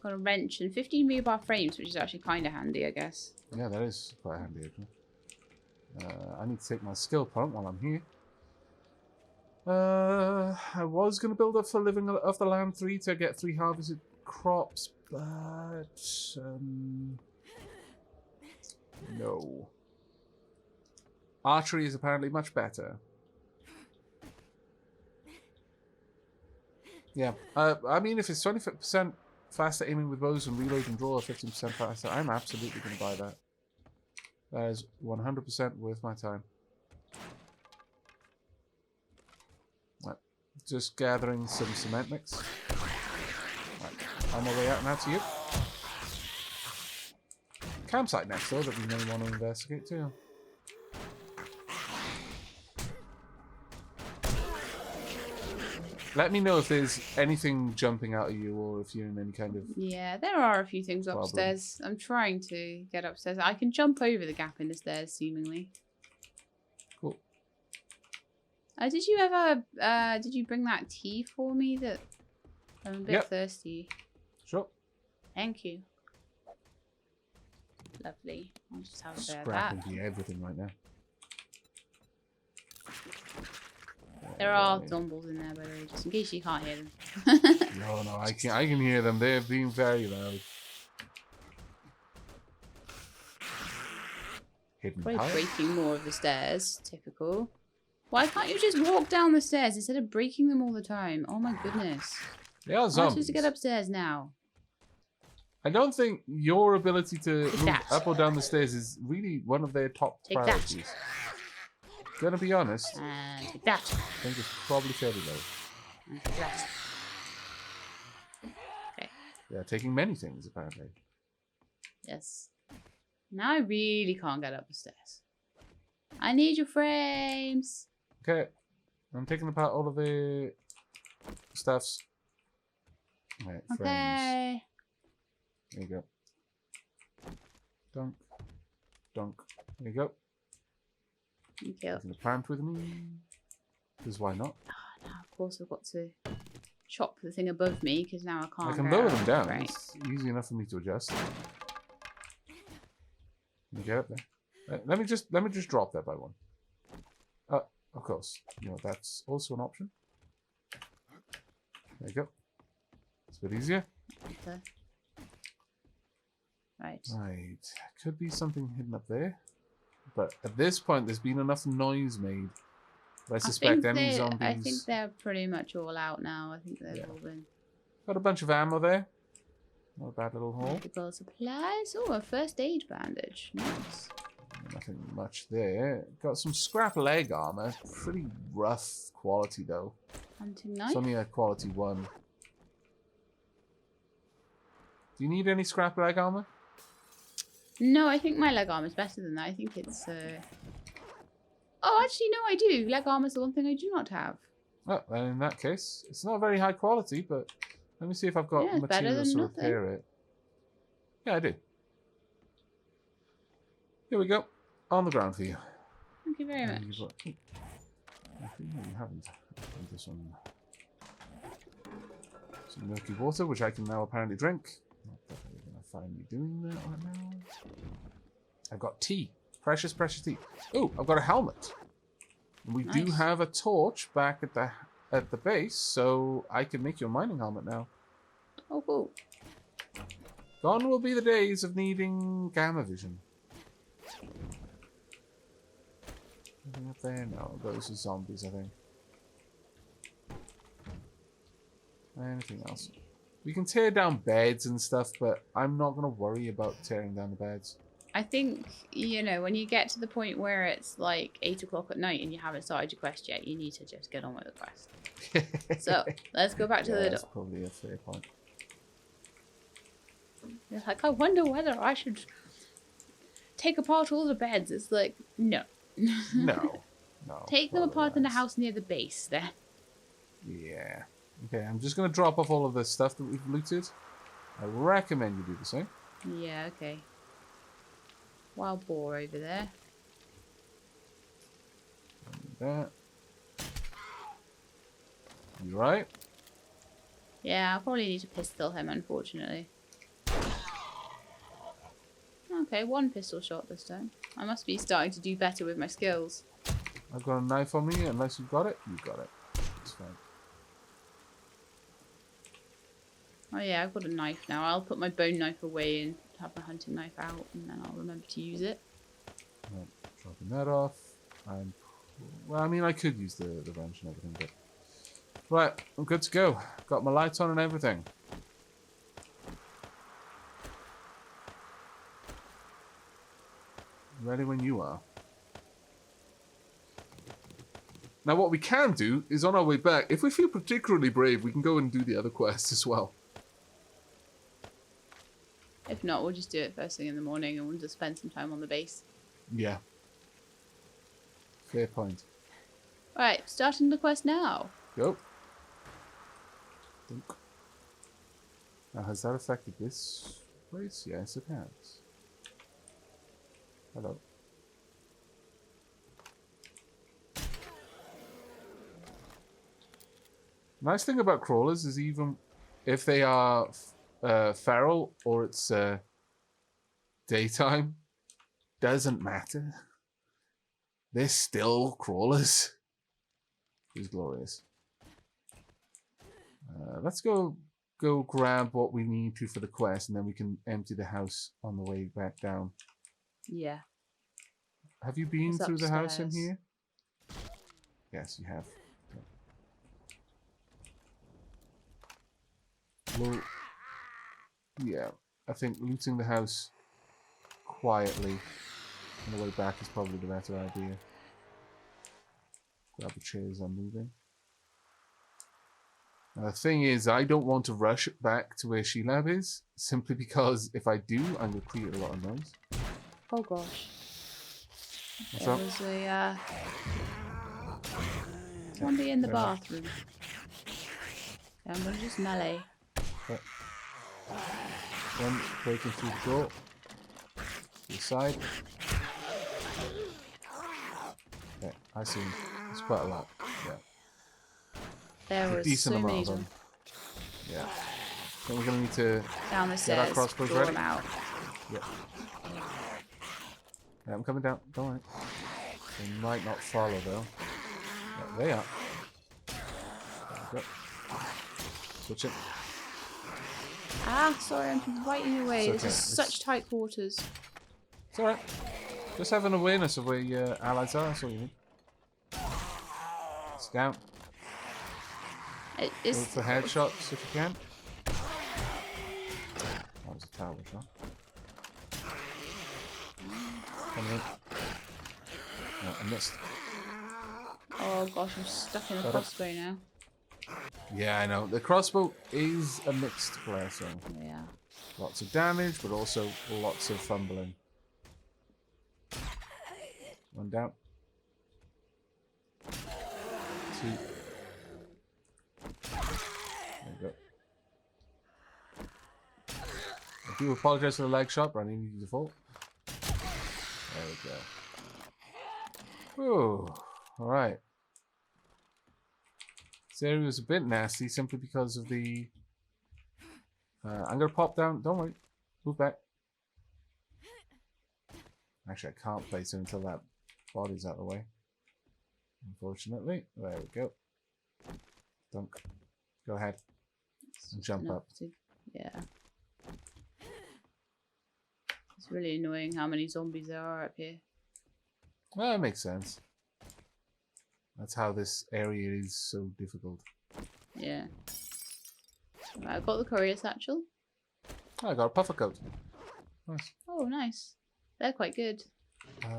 Got a wrench and 15 rebar frames, which is actually kind of handy, I guess. Yeah, that is quite handy, actually. I need to take my skill point while I'm here. I was going to build up for living off the land 3 to get 3 harvested crops, but no. Archery is apparently much better. Yeah, I mean, if it's 20% faster aiming with bows and reload and draw 15% faster, I'm absolutely going to buy that. That is 100% worth my time. Right. Just gathering some cement mix. Right. On my way out now to you. Campsite next door that we may want to investigate too. Let me know if there's anything jumping out of you or if you're in any kind of... Yeah, there are a few things problem. upstairs. I'm trying to get upstairs. I can jump over the gap in the stairs, seemingly. Cool. Did you ever... did you bring that tea for me? That I'm a bit thirsty. Sure. Thank you. Lovely. I'll just have a bit of Scrapping that. through everything right now. There are zombies in there, by the way, just in case you can't hear them. No, I can hear them. They're being very loud. Hidden Probably pipe. breaking more of the stairs. Typical. Why can't you just walk down the stairs instead of breaking them all the time? Oh my goodness. They are I'm zombies. supposed to get upstairs now. I don't think your ability to Take move that. up or down the stairs is really one of their top Take that. priorities. Gonna be honest, And take that. I think it's probably fairly low. And take that. Okay. Yeah, taking many things apparently. Yes. Now I really can't get up the stairs. I need your frames. Okay, I'm taking apart all of the stuffs. Right, frames. Okay. There you go. Dunk. Dunk. There you go. Thank you. Taking the plant with me. Because why not? Now, of course, I've got to chop the thing above me because now I can't. I can go lower out. them down. Right. It's easy enough for me to adjust. Let me get up there. Let me just drop that by one. Of course. You know, that's also an option. There you go. It's a bit easier. Okay. Right. Right. Could be something hidden up there. But at this point, there's been enough noise made. I suspect any zombies... I think they're pretty much all out now. I think they've all been... Got a bunch of ammo there. Not a bad little haul. Medical supplies. Oh, a first aid bandage. Nice. Nothing much there. Got some scrap leg armor. Pretty rough quality, though. Hunting knife. It's only a quality 1. Do you need any scrap leg armor? No, I think my leg armor's better than that. I think it's... Oh, actually, no, I do. Leg armor's the one thing I do not have. Oh, then in that case, it's not very high quality, but let me see if I've got materials to repair it. Yeah, I do. Here we go. On the ground for you. Thank you very much. I think you haven't. This one. Some milky water, which I can now apparently drink. Not that we're going to find me doing that right now. I've got tea. Precious, precious tea. Oh, I've got a helmet. We do have a torch back at the base, so I can make you a mining helmet now. Oh, cool. Gone will be the days of needing gamma vision. Anything up there? No, those are zombies, I think. Anything else? We can tear down beds and stuff, but I'm not going to worry about tearing down the beds. I think, you know, when you get to the point where it's like 8 o'clock at night and you haven't started your quest yet, you need to just get on with the quest. So, let's go back to the door. That's probably a fair point. It's like, I wonder whether I should take apart all the beds. It's like, no. No. Take them apart in the house near the base there. Yeah. Okay, I'm just going to drop off all of the stuff that we've looted. I recommend you do the same. Yeah, okay. Wild boar over there. That. You right? Yeah, I'll probably need to pistol him, unfortunately. Okay, 1 pistol shot this time. I must be starting to do better with my skills. I've got a knife on me, unless you've got it. You've got it. It's fine. Oh yeah, I've got a knife now. I'll put my bone knife away and have my hunting knife out, and then I'll remember to use it. Right, dropping that off. Well, I mean, I could use the wrench and everything, but... Right, I'm good to go. Got my lights on and everything. Ready when you are. Now, what we can do is on our way back, if we feel particularly brave, we can go and do the other quests as well. If not, we'll just do it first thing in the morning and we'll just spend some time on the base. Yeah. Fair point. Alright, starting the quest now. Go. Dunk. Now, has that affected this place? Yes, it has. Hello. Nice thing about crawlers is even if they are feral or it's daytime, doesn't matter. They're still crawlers. It's glorious. Let's go grab what we need to for the quest, and then we can empty the house on the way back down. Yeah. Have you been It's through the house in upstairs. here? Yes, you have. Well, yeah, I think looting the house quietly on the way back is probably the better idea. Grab the chairs I'm moving. Now, the thing is, I don't want to rush back to where Sheilab is, simply because if I do, I'm going to create a lot of noise. Oh gosh. What's There up? was a zombie in the bathroom. Yeah, I'm gonna just melee. Okay. One breaking through the door. To the side. Okay, I see him. It's quite a lot. Yeah. There A was decent so amount many of of them. them. Yeah. So we're gonna need to Down the get our stairs. crossbows Draw ready. them out. Yeah. Yeah, I'm coming down. Don't worry. They might not follow though. Yeah, they are. There we go. Switch it. Ah, sorry, I'm right in your way. It's This okay. is such tight quarters. It's alright. Just have an awareness of where your allies are, that's all you need. Scout. Go It's for headshots if you can. That was a tower shot. Coming in. No, I missed. oh gosh, I'm stuck in a Got it. crossbow now. Yeah, I know. The crossbow is a mixed player, so Yeah. lots of damage, but also lots of fumbling. One down. Two. There we go. I do apologize for the leg shot, but I need you to fall. There we go. Ooh. Alright. This area was a bit nasty simply because of the... I'm going to pop down. Don't worry. Move back. Actually, I can't place it until that body's out of the way. Unfortunately. There we go. Dunk. Go ahead. And jump Enough up. yeah. It's really annoying how many zombies there are up here. Well, that makes sense. That's how this area is so difficult. Yeah. Right, I've got the courier satchel. Oh, I got a puffer coat. Nice. Oh, nice. They're quite good. Have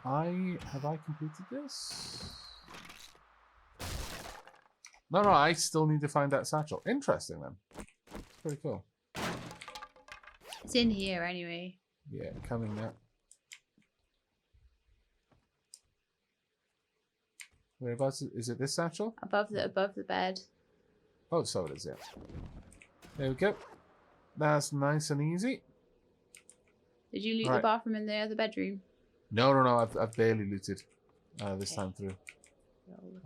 I completed this? No, I still need to find that satchel. Interesting then. It's pretty cool. It's in here anyway. Yeah, coming now. Whereabouts is it? This satchel? Above the bed. Oh, so it is. Yeah. There we go. That's nice and easy. Did you loot Right. the bathroom in the other bedroom? No. I've barely looted this time through.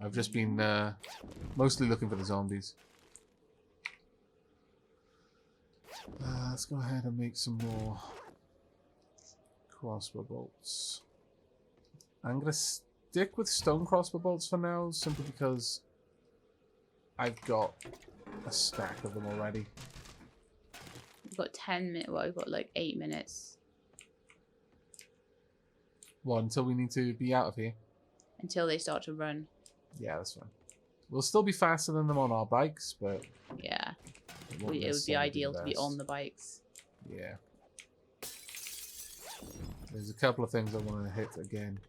I've just been mostly looking for the zombies. Let's go ahead and make some more crossbow bolts. I'm gonna stick with stone crossbow bolts for now, simply because I've got a stack of them already. We've got 10 minutes. Well, we've got like 8 minutes Well, until we need to be out of here. until they start to run. Yeah, that's fine. We'll still be faster than them on our bikes, but Yeah. it It won't would be necessarily ideal to be best. on the bikes. Yeah. There's a couple of things I want to hit again.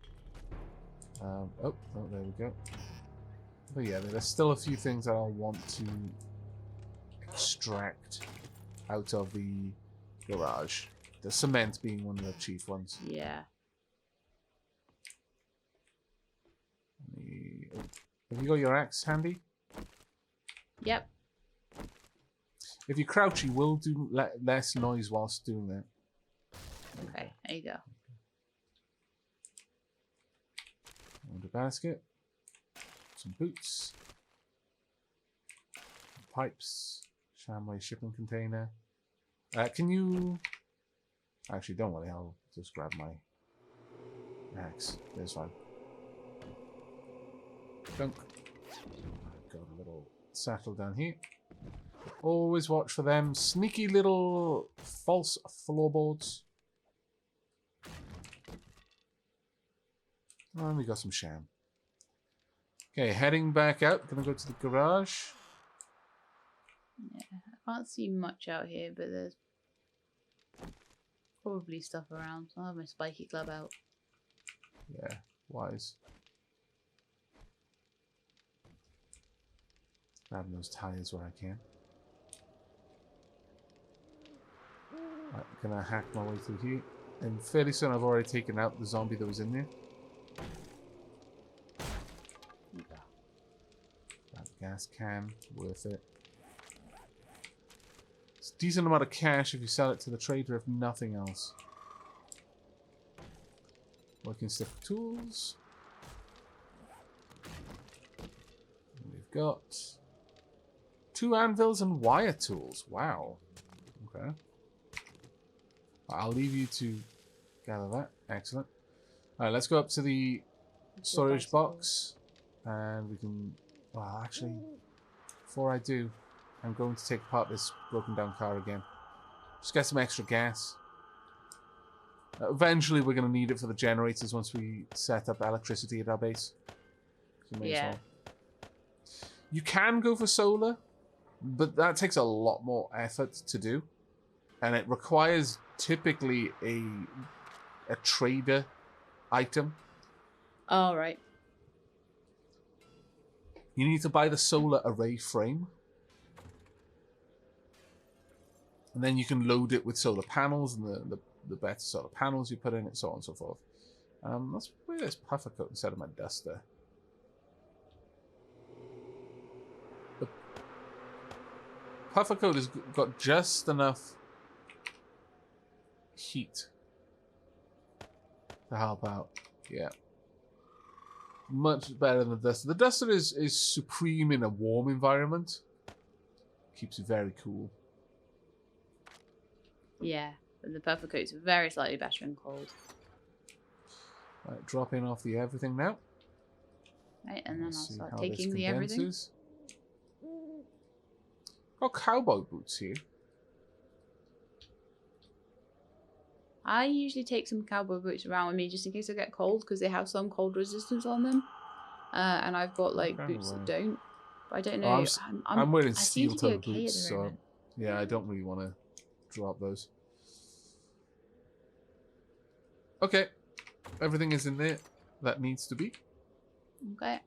Oh, there we go. But yeah, there's still a few things that I'll want to extract out of the garage. The cement being one of the chief ones. Yeah. Have you got your axe handy? Yep. If you crouch, you will do less noise whilst doing that. Okay, there you go. And a basket. Some boots. Pipes. Shamway shipping container. Can you... Actually, don't worry. I'll just grab my axe. There's fine. Dunk. Got a little satchel down here. Always watch for them sneaky little false floorboards. And we got some sham. Okay, heading back out. Gonna go to the garage. Yeah, I can't see much out here, but there's probably stuff around. I'll have my spiky club out. Yeah, wise. Grabbing those tires where I can. Right, gonna hack my way through here. And fairly soon I've already taken out the zombie that was in there. That gas can, worth it. decent amount of cash if you sell it to the trader, if nothing else. Working stiff tools. We've got 2 anvils and wire tools. Wow. Okay. I'll leave you to gather that. Excellent. Alright, let's go up to the storage box. And we can... Well, actually, before I do, I'm going to take apart this broken down car again. Just get some extra gas. Eventually, we're going to need it for the generators once we set up electricity at our base. So may as well. You can go for solar, but that takes a lot more effort to do. And it requires typically a trader item. Oh, right. You need to buy the solar array frame. And then you can load it with solar panels, and the better solar panels you put in it, so on and so forth. Let's wear this puffer coat instead of my duster. The puffer coat has got just enough heat to help out. Yeah. Much better than the duster. The duster is supreme in a warm environment. Keeps you very cool. Yeah, but the puffer coat's very slightly better in cold. Right, dropping off the everything now. Right, and then I'll start taking the everything. Got cowboy boots here. I usually take some cowboy boots around with me just in case I get cold, because they have some cold resistance on them. And I've got like boots that don't. But I don't know. I'm wearing I seem steel to be toe okay boots, at the so moment. yeah, I don't really want to drop those. Okay, everything is in there that needs to be. Okay.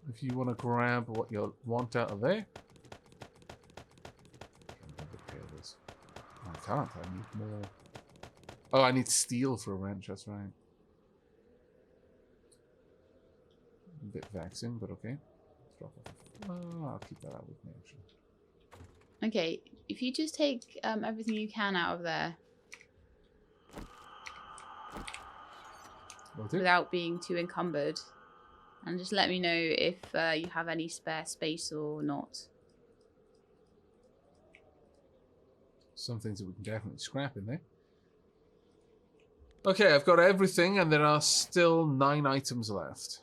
If you want to grab what you want out of there. I can't. I need more. Oh, I need steel for a wrench. That's right. A bit vexing, but okay. Let's drop off. Oh, I'll keep that out with me, actually. Okay, if you just take everything you can out of there without being too encumbered, and just let me know if you have any spare space or not. Some things that we can definitely scrap in there. Okay, I've got everything, and there are still 9 items left.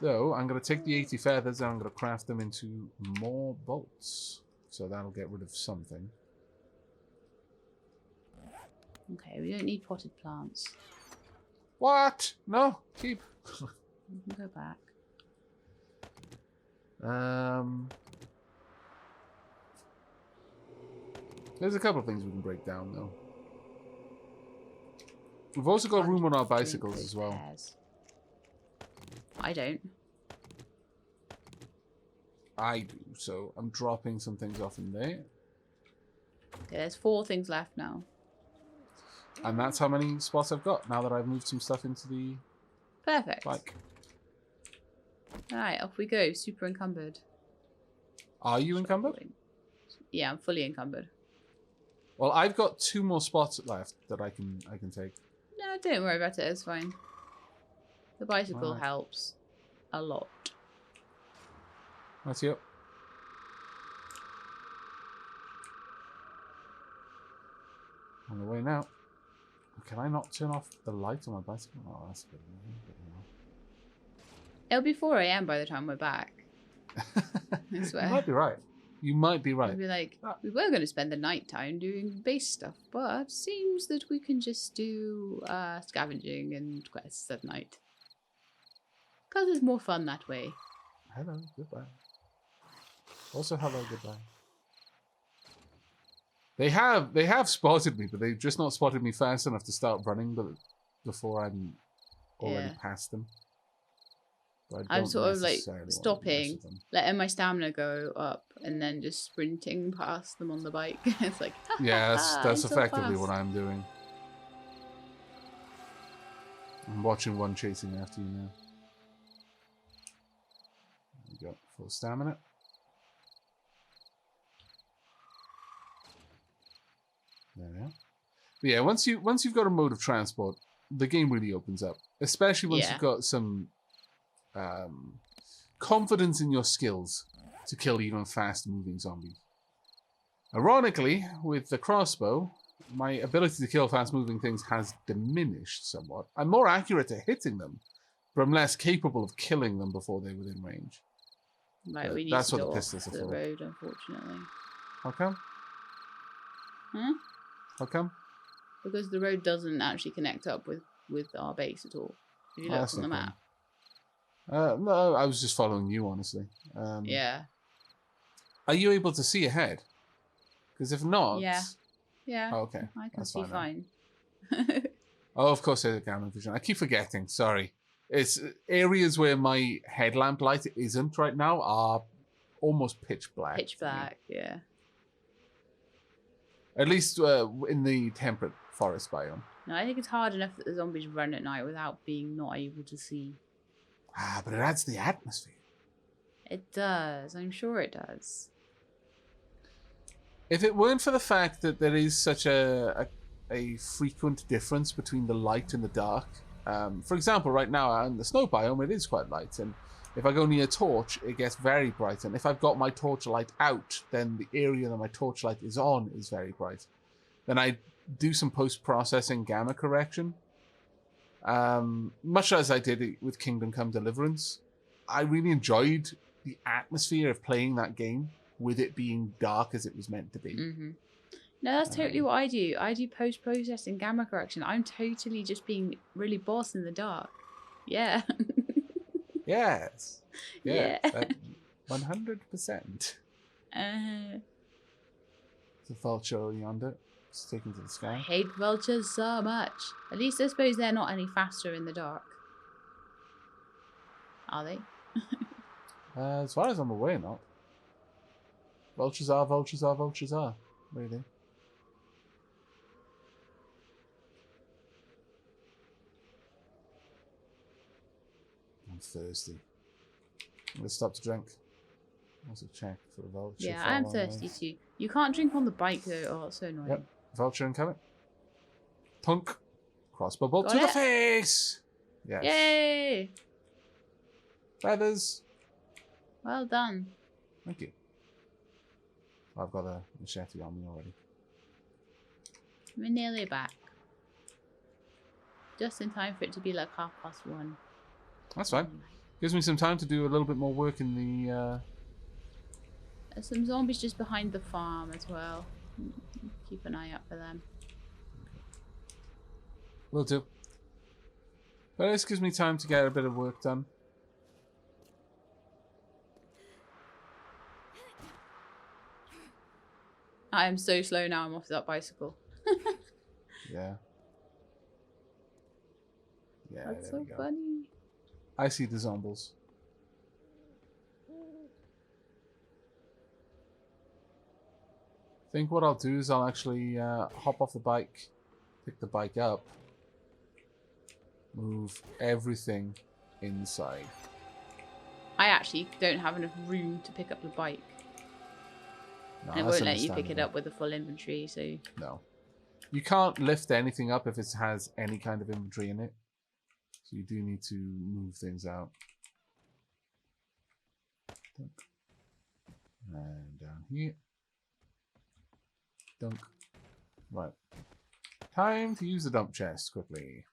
So, I'm going to take the 80 feathers, and I'm going to craft them into more bolts. So that'll get rid of something. Okay, we don't need potted plants. What? No, keep. We can go back. There's a couple of things we can break down, though. We've also got room on our bicycles as well. I don't. I do, so I'm dropping some things off in there. Okay, there's 4 things left now. And that's how many spots I've got, now that I've moved some stuff into the Perfect. bike. Alright, off we go. Super encumbered. Are you encumbered? Yeah, I'm fully encumbered. Well, I've got 2 more spots left that I can take. No, don't worry about it. It's fine. The bicycle helps a lot. That's you. On the way now. Can I not turn off the light on my bicycle? Oh, that's good. It'll be 4 AM by the time we're back. I swear. You might be right. You might be right. I'll be like, we were going to spend the night time doing base stuff, but seems that we can just do scavenging and quests at night. Because it's more fun that way. Hello, goodbye. Also, hello, goodbye. They have spotted me, but they've just not spotted me fast enough to start running before I'm already past them. I'm sort of like stopping, letting my stamina go up, and then just sprinting past them on the bike. It's like, yeah, that's effectively what I'm doing. I'm watching one chasing after you now. There you go, full stamina. There we are. But yeah, once you've got a mode of transport, the game really opens up. Especially once you've got some confidence in your skills to kill even fast-moving zombies. Ironically, with the crossbow, my ability to kill fast-moving things has diminished somewhat. I'm more accurate at hitting them, but I'm less capable of killing them before they're within range. Right, we need That's to what go the off pistols are the for. road, unfortunately. How come? Huh? How come? Because the road doesn't actually connect up with our base at all. If you look That's on the no map. problem. No, I was just following you, honestly. Yeah. Are you able to see ahead? Because if not... Yeah. Yeah. Oh, okay. I can That's see fine. fine. Oh, of course, there's a gamma vision. I keep forgetting. Sorry. It's areas where my headlamp light isn't right now are almost pitch black. Pitch black, yeah. At least in the temperate forest biome. No, I think it's hard enough that the zombies run at night without being not able to see. Ah, but it adds to the atmosphere. It does. I'm sure it does. If it weren't for the fact that there is such a frequent difference between the light and the dark, for example, right now in the snow biome, it is quite light, and if I go near a torch, it gets very bright, and if I've got my torch light out, then the area that my torch light is on is very bright. Then I do some post-processing gamma correction, much as I did it with Kingdom Come Deliverance. I really enjoyed the atmosphere of playing that game with it being dark as it was meant to be. Mm-hmm. No, that's totally what I do. I do post-processing gamma correction. I'm totally just being really boss in the dark. Yeah. Yes. Yeah. 100%. The vulture yonder, sticking to the I sky. hate vultures so much. At least I suppose they're not any faster in the dark. Are they? As far as I'm aware, not. Vultures are, vultures are, vultures are. Really. I'm thirsty. I'm going to stop to drink. Also check for the vulture. Yeah, I'm thirsty too. You can't drink on the bike though. Oh, it's so annoying. Yep. Vulture incoming. Punk. Crossbow bolt Got to the it. face! Yes. Yay! Feathers. Well done. Thank you. I've got a machete on me already. We're nearly back. Just in time for it to be like 1:30. That's fine. Gives me some time to do a little bit more work in the... There's some zombies just behind the farm as well. Keep an eye out for them. Will do. But this gives me time to get a bit of work done. I am so slow now. I'm off that bicycle. Yeah. Yeah, That's there so we go. funny. I see the zombies. I think what I'll do is I'll actually hop off the bike, pick the bike up, move everything inside. I actually don't have enough room to pick up the bike. No, And it that's won't let you pick it understandable. up with a full inventory, so... No. You can't lift anything up if it has any kind of inventory in it. So you do need to move things out. Dunk. And down here. Dunk. Right. Time to use the dump chest quickly.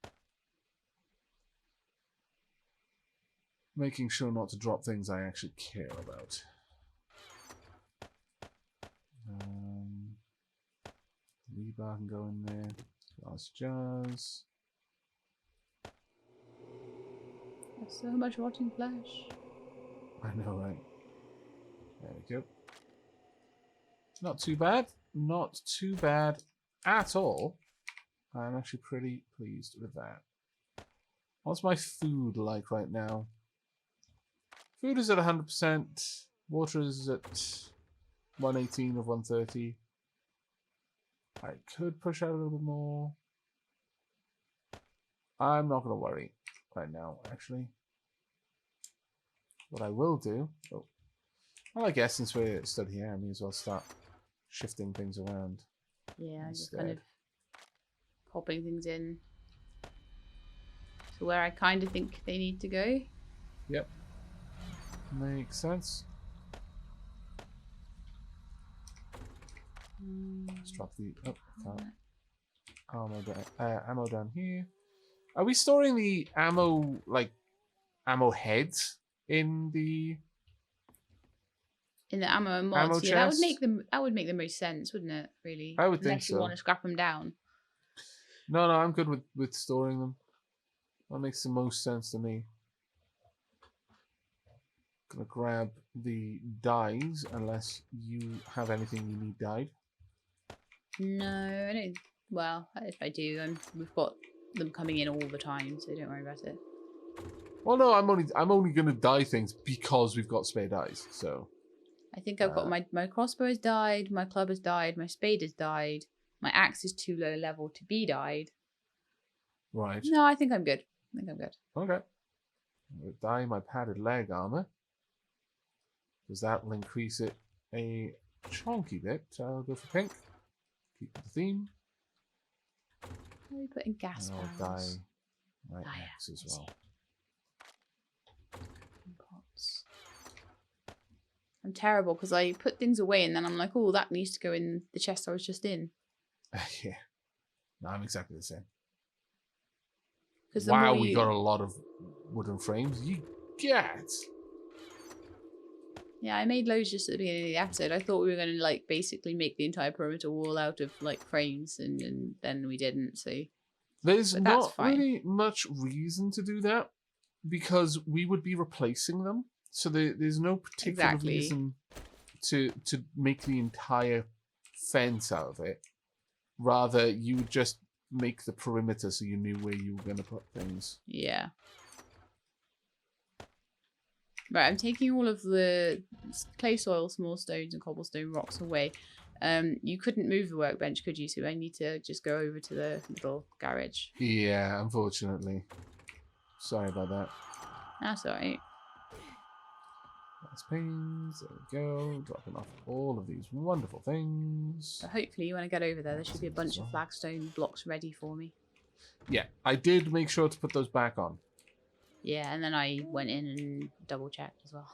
Making sure not to drop things I actually care about. Rebar can go in there. Glass jars. There's so much rotting flesh. I know, right? There we go. Not too bad. Not too bad at all. I'm actually pretty pleased with that. What's my food like right now? Food is at 100%. Water is at 118 of 130. I could push out a little bit more. I'm not going to worry right now, actually. What I will do... Oh. Well, I guess since we're stood here, I may as well start shifting things around. Yeah, just instead. kind of popping things in to where I kind of think they need to go. Yep. Makes sense. Let's drop the ammo down here. Are we storing the ammo, like ammo heads in the ammo and ammo mods? Yeah, chest? that would make the most sense, wouldn't it? Really, I would think unless you so. want to scrap them down. No, I'm good with storing them. That makes the most sense to me. Gonna grab the dyes, unless you have anything you need dyed. No, I don't. Well, if I do, we've got them coming in all the time, so don't worry about it. Well, no, I'm only gonna dye things because we've got spare dyes. So I think I've got my crossbow has died, my club has died, my spade has died, my axe is too low level to be dyed. right. No, I think I'm good. Okay. I'm gonna dye my padded leg armor, because that will increase it a chunky bit. I'll go for pink. Keep the theme. What are we putting gas And I'll barrels? dye my axe as well. Pots. I'm terrible because I put things away and then I'm like, oh, that needs to go in the chest I was just in. Yeah. No, I'm exactly the same. Wow, we got a lot of wooden frames. You get. Yeah, I made loads just at the beginning of the episode. I thought we were going to like basically make the entire perimeter wall out of like frames, and then we didn't. So There's but not really much reason to do that because we would be replacing them. So there's no particular reason to make the entire fence out of it. Rather, you would just make the perimeter so you knew where you were going to put things. Yeah. Right, I'm taking all of the clay soil, small stones, and cobblestone rocks away. You couldn't move the workbench, could you? So I need to just go over to the little garage. Yeah, unfortunately. Sorry about that. That's alright. Nice panes. There we go. Dropping off all of these wonderful things. So hopefully when I get over there should be a bunch of flagstone blocks ready for me. Yeah, I did make sure to put those back on. Yeah, and then I went in and double checked as well.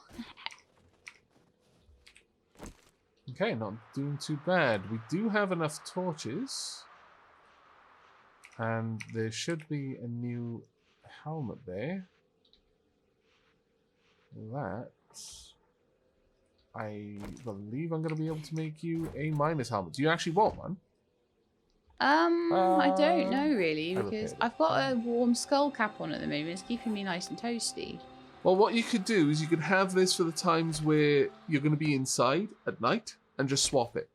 Okay, not doing too bad. We do have enough torches. And there should be a new helmet there. That, I believe I'm going to be able to make you a miner's helmet. Do you actually want one? I don't know really, I because repaired it. I've got a warm skull cap on at the moment. It's keeping me nice and toasty. Well, what you could do is you could have this for the times where you're going to be inside at night and just swap it.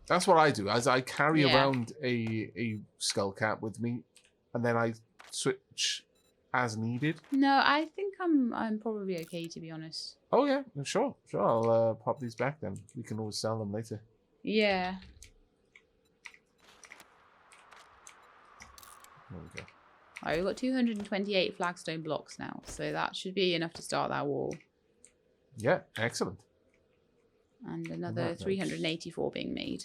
That's what I do, as I carry around a skull cap with me, and then I switch as needed. No, I think I'm probably okay, to be honest. Oh yeah, sure. I'll pop these back then. We can always sell them later. Yeah. There we go. Alright, we've got 228 flagstone blocks now, so that should be enough to start that wall. Yeah, excellent. And another 384 being made.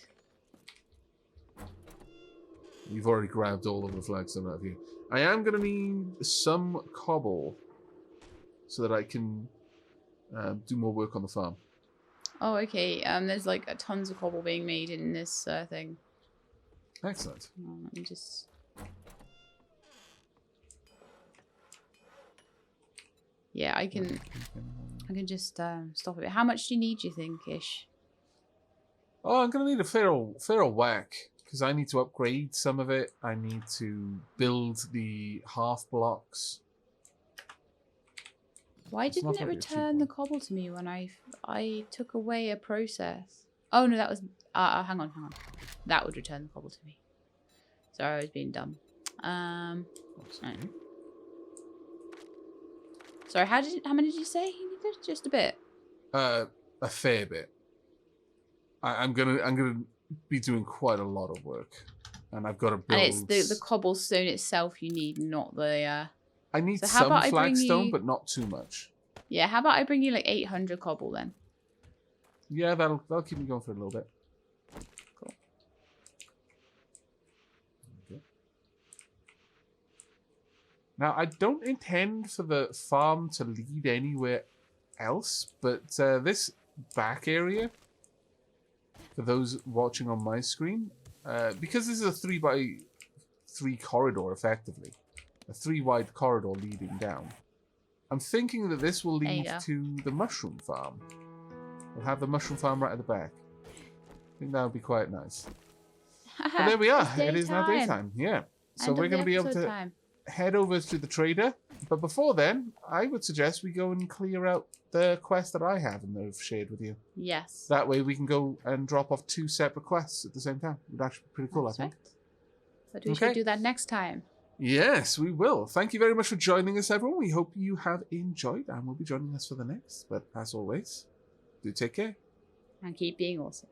You've already grabbed all of the flagstone out of you. I am going to need some cobble so that I can do more work on the farm. Oh, okay. There's like tons of cobble being made in this thing. Excellent. Let me just... Yeah, I can just stop it. How much do you need, do you think, Ish? Oh, I'm going to need a fair whack, because I need to upgrade some of it. I need to build the half blocks. Why didn't it return the cobble to me when I took away a process? Oh, no, that was... hang on. That would return the cobble to me. Sorry, I was being dumb. Right. Sorry, how many did you say you needed? Just a bit? A fair bit. I'm gonna be doing quite a lot of work, and I've got to build. And it's the cobblestone itself you need, not the. I need so some flagstone, but not too much. Yeah, how about I bring you like 800 cobble then? Yeah, that'll keep me going for a little bit. Cool. Now, I don't intend for the farm to lead anywhere else, but this back area, for those watching on my screen, because this is a 3x3 corridor, effectively, a 3-wide corridor leading down, I'm thinking that this will lead to the mushroom farm. We'll have the mushroom farm right at the back. I think that would be quite nice. But there we are. It is now daytime. Yeah. So we're going to be able to head over to the trader. But before then, I would suggest we go and clear out the quest that I have and have shared with you. Yes. That way we can go and drop off 2 separate quests at the same time. It would actually be pretty cool, That's I think. right. But we should do that next time. Yes, we will. Thank you very much for joining us, everyone. We hope you have enjoyed and will be joining us for the next. But as always, do take care. And keep being awesome.